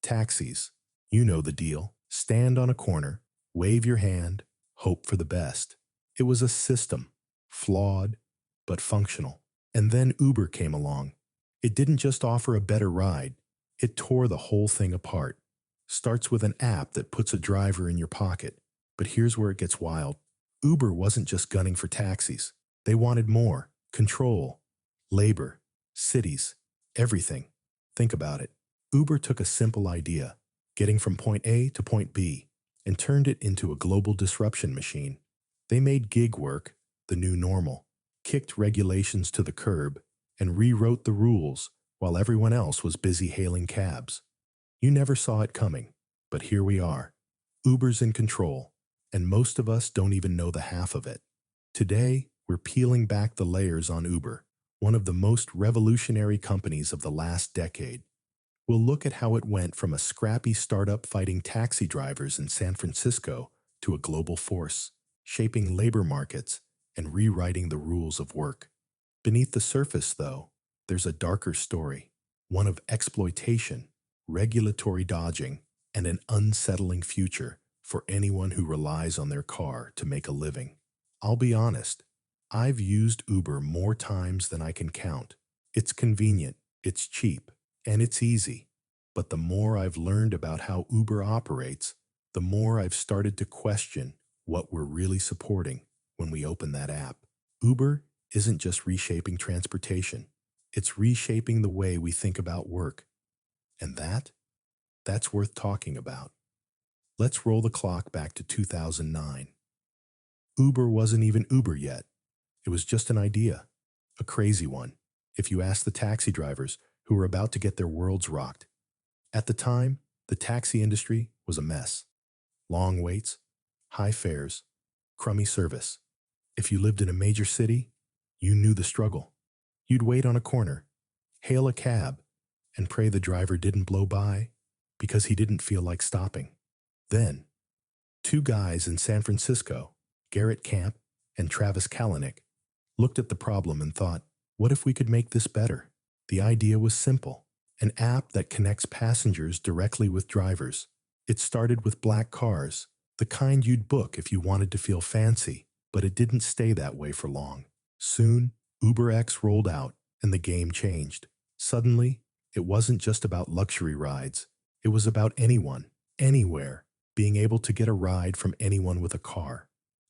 Taxis. You know the deal. Stand on a corner, wave your hand, hope for the best. It was a system, flawed, but functional. And then Uber came along. It didn't just offer a better ride, it tore the whole thing apart. Starts with an app that puts a driver in your pocket. But here's where it gets wild. Uber wasn't just gunning for taxis. They wanted more: control, labor, cities, everything. Think about it. Uber took a simple idea, getting from point A to point B, and turned it into a global disruption machine. They made gig work the new normal, kicked regulations to the curb, and rewrote the rules while everyone else was busy hailing cabs. You never saw it coming, but here we are. Uber's in control, and most of us don't even know the half of it. Today, we're peeling back the layers on Uber, one of the most revolutionary companies of the last decade. We'll look at how it went from a scrappy startup fighting taxi drivers in San Francisco to a global force, shaping labor markets and rewriting the rules of work. Beneath the surface, though, there's a darker story, one of exploitation, regulatory dodging, and an unsettling future for anyone who relies on their car to make a living. I'll be honest, I've used Uber more times than I can count. It's convenient, it's cheap, and it's easy. But the more I've learned about how Uber operates, the more I've started to question what we're really supporting when we open that app. Uber isn't just reshaping transportation. It's reshaping the way we think about work. And that's worth talking about. Let's roll the clock back to 2009. Uber wasn't even Uber yet. It was just an idea, a crazy one, if you ask the taxi drivers who were about to get their worlds rocked. At the time, the taxi industry was a mess. Long waits, high fares, crummy service. If you lived in a major city, you knew the struggle. You'd wait on a corner, hail a cab, and pray the driver didn't blow by because he didn't feel like stopping. Then, two guys in San Francisco, Garrett and Travis Kalanick, looked at the problem and thought, what if we could make this better? The idea was simple, an app that connects passengers directly with drivers. It started with black cars, the kind you'd book if you wanted to feel fancy, but it didn't stay that way for long. Soon, UberX rolled out, and the game changed. Suddenly, it wasn't just about luxury rides. It was about anyone, anywhere, being able to get a ride from anyone with a car.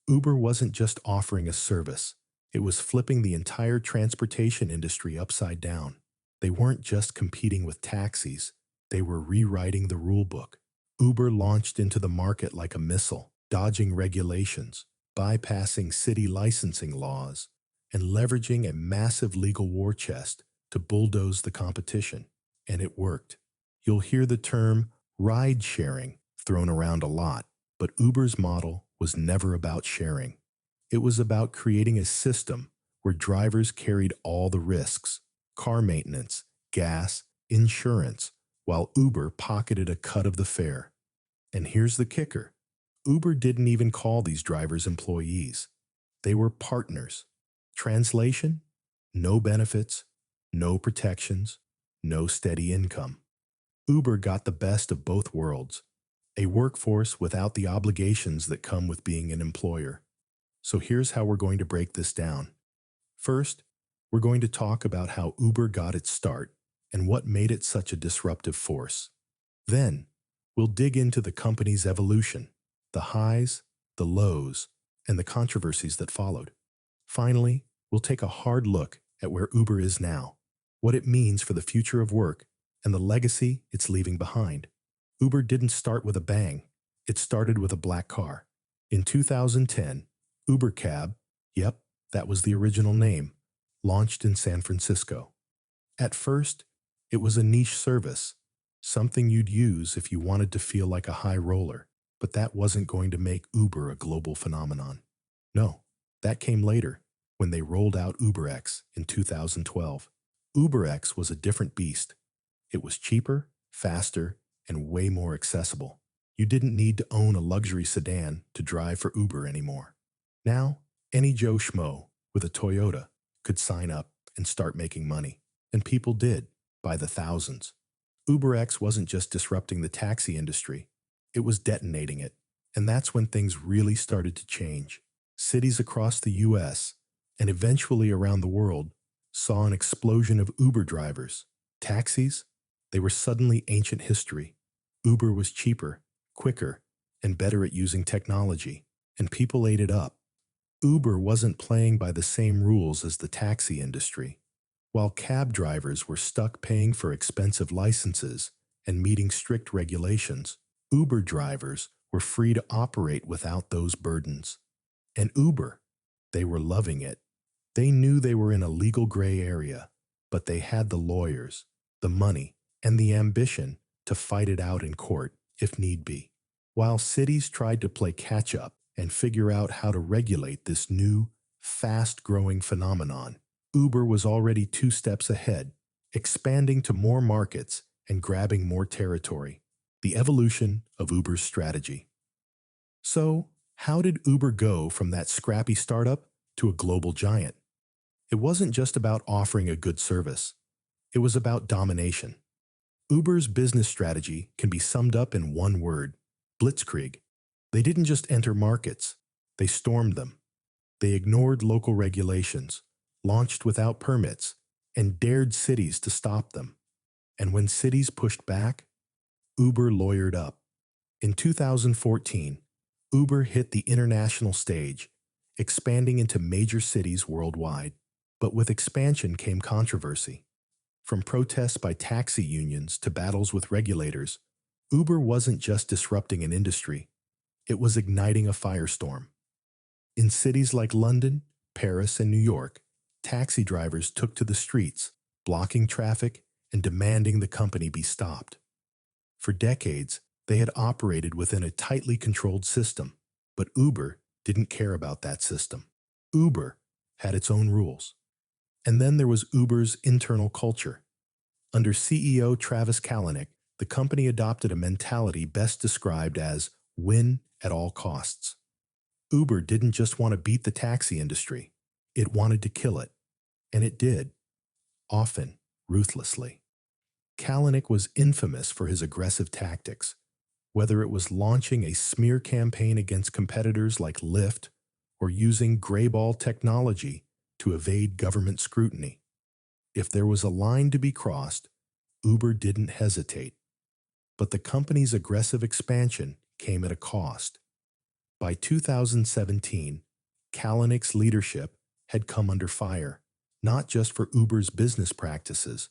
Uber wasn't just offering a service. It was flipping the entire transportation industry upside down. They weren't just competing with taxis. They were rewriting the rulebook. Uber launched into the market like a missile, dodging regulations, bypassing city licensing laws, and leveraging a massive legal war chest to bulldoze the competition. And it worked. You'll hear the term ride-sharing thrown around a lot, but Uber's model was never about sharing. It was about creating a system where drivers carried all the risks: car maintenance, gas, insurance, while Uber pocketed a cut of the fare. And here's the kicker. Uber didn't even call these drivers employees. They were partners. Translation? No benefits, no protections, no steady income. Uber got the best of both worlds, a workforce without the obligations that come with being an employer. So here's how we're going to break this down. First, we're going to talk about how Uber got its start and what made it such a disruptive force. Then, we'll dig into the company's evolution, the highs, the lows, and the controversies that followed. Finally, we'll take a hard look at where Uber is now, what it means for the future of work, and the legacy it's leaving behind. Uber didn't start with a bang. It started with a black car. In 2010, Uber Cab, yep, that was the original name, launched in San Francisco. At first, it was a niche service, something you'd use if you wanted to feel like a high roller, but that wasn't going to make Uber a global phenomenon. No, that came later, when they rolled out UberX in 2012. UberX was a different beast. It was cheaper, faster, and way more accessible. You didn't need to own a luxury sedan to drive for Uber anymore. Now, any Joe Schmo with a Toyota could sign up and start making money. And people did, by the thousands. UberX wasn't just disrupting the taxi industry, it was detonating it. And that's when things really started to change. Cities across the US, and eventually around the world, saw an explosion of Uber drivers. Taxis? They were suddenly ancient history. Uber was cheaper, quicker, and better at using technology, and people ate it up. Uber wasn't playing by the same rules as the taxi industry. While cab drivers were stuck paying for expensive licenses and meeting strict regulations, Uber drivers were free to operate without those burdens. And Uber, they were loving it. They knew they were in a legal gray area, but they had the lawyers, the money, and the ambition to fight it out in court if need be. While cities tried to play catch up and figure out how to regulate this new, fast-growing phenomenon, Uber was already 2 steps ahead, expanding to more markets and grabbing more territory. The evolution of Uber's strategy. So, how did Uber go from that scrappy startup to a global giant? It wasn't just about offering a good service. It was about domination. Uber's business strategy can be summed up in one word: blitzkrieg. They didn't just enter markets, they stormed them. They ignored local regulations, launched without permits, and dared cities to stop them. And when cities pushed back, Uber lawyered up. In 2014, Uber hit the international stage, expanding into major cities worldwide. But with expansion came controversy. From protests by taxi unions to battles with regulators, Uber wasn't just disrupting an industry, it was igniting a firestorm. In cities like London, Paris, and New York, taxi drivers took to the streets, blocking traffic and demanding the company be stopped. For decades, they had operated within a tightly controlled system, but Uber didn't care about that system. Uber had its own rules. And then there was Uber's internal culture. Under CEO Travis Kalanick, the company adopted a mentality best described as win at all costs. Uber didn't just want to beat the taxi industry, it wanted to kill it. And it did, often ruthlessly. Kalanick was infamous for his aggressive tactics, whether it was launching a smear campaign against competitors like Lyft or using grayball technology to evade government scrutiny. If there was a line to be crossed, Uber didn't hesitate. But the company's aggressive expansion came at a cost. By 2017, Kalanick's leadership had come under fire, not just for Uber's business practices,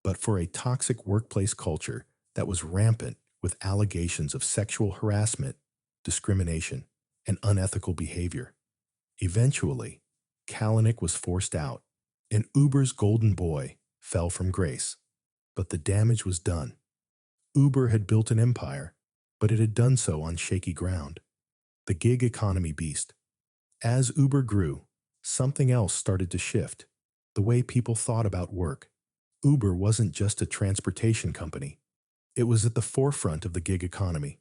but for a toxic workplace culture that was rampant with allegations of sexual harassment, discrimination, and unethical behavior. Eventually, Kalanick was forced out, and Uber's golden boy fell from grace. But the damage was done. Uber had built an empire, but it had done so on shaky ground. The gig economy beast. As Uber grew, something else started to shift: the way people thought about work. Uber wasn't just a transportation company. It was at the forefront of the gig economy.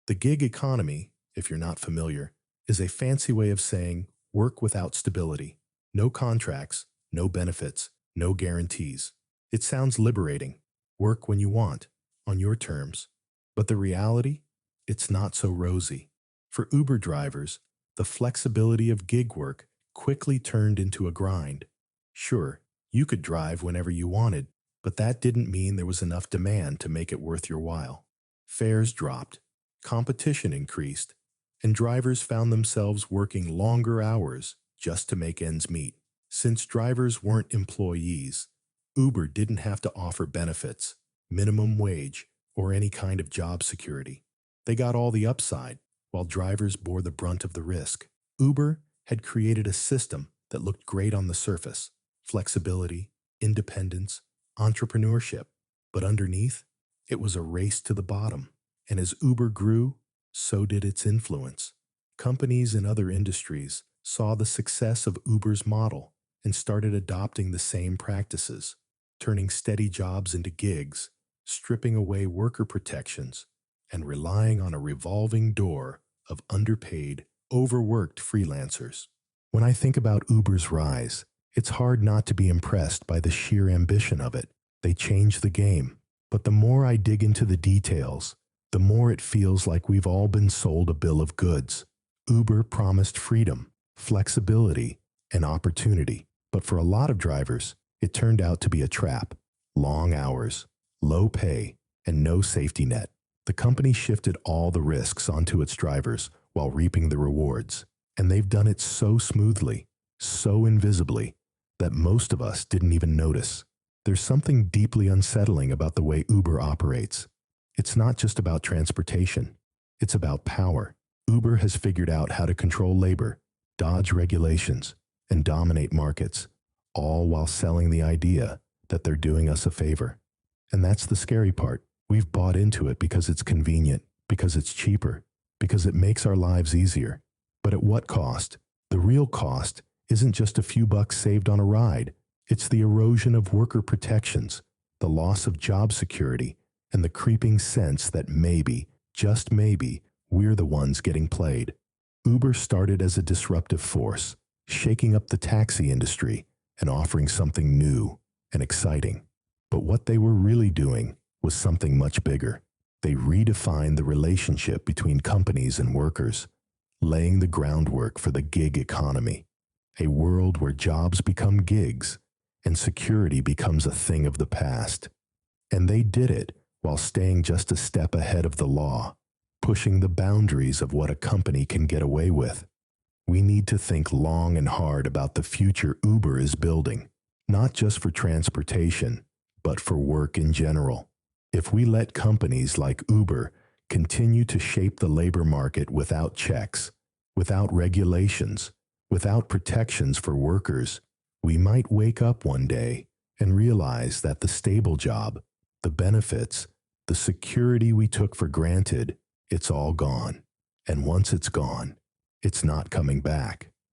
The gig economy, if you're not familiar, is a fancy way of saying work without stability. No contracts, no benefits, no guarantees. It sounds liberating. Work when you want, on your terms. But the reality? It's not so rosy. For Uber drivers, the flexibility of gig work quickly turned into a grind. Sure, you could drive whenever you wanted, but that didn't mean there was enough demand to make it worth your while. Fares dropped, competition increased, and drivers found themselves working longer hours just to make ends meet. Since drivers weren't employees, Uber didn't have to offer benefits, minimum wage, or any kind of job security. They got all the upside, while drivers bore the brunt of the risk. Uber had created a system that looked great on the surface: flexibility, independence, entrepreneurship. But underneath, it was a race to the bottom. And as Uber grew, so did its influence. Companies in other industries saw the success of Uber's model and started adopting the same practices, turning steady jobs into gigs, stripping away worker protections, and relying on a revolving door of underpaid, overworked freelancers. When I think about Uber's rise, it's hard not to be impressed by the sheer ambition of it. They changed the game, But the more I dig into the details, the more it feels like we've all been sold a bill of goods. Uber promised freedom, flexibility, and opportunity. But for a lot of drivers, it turned out to be a trap. Long hours, low pay, and no safety net. The company shifted all the risks onto its drivers while reaping the rewards. And they've done it so smoothly, so invisibly, that most of us didn't even notice. There's something deeply unsettling about the way Uber operates. It's not just about transportation. It's about power. Uber has figured out how to control labor, dodge regulations, and dominate markets, all while selling the idea that they're doing us a favor. And that's the scary part. We've bought into it because it's convenient, because it's cheaper, because it makes our lives easier. But at what cost? The real cost isn't just a few bucks saved on a ride. It's the erosion of worker protections, the loss of job security, and the creeping sense that maybe, just maybe, we're the ones getting played. Uber started as a disruptive force, shaking up the taxi industry and offering something new and exciting. But what they were really doing was something much bigger. They redefined the relationship between companies and workers, laying the groundwork for the gig economy, a world where jobs become gigs and security becomes a thing of the past. And they did it while staying just a step ahead of the law, pushing the boundaries of what a company can get away with. We need to think long and hard about the future Uber is building, not just for transportation, but for work in general. If we let companies like Uber continue to shape the labor market without checks, without regulations, without protections for workers, we might wake up one day and realize that the stable job, the benefits, the security we took for granted, it's all gone. And once it's gone, it's not coming back.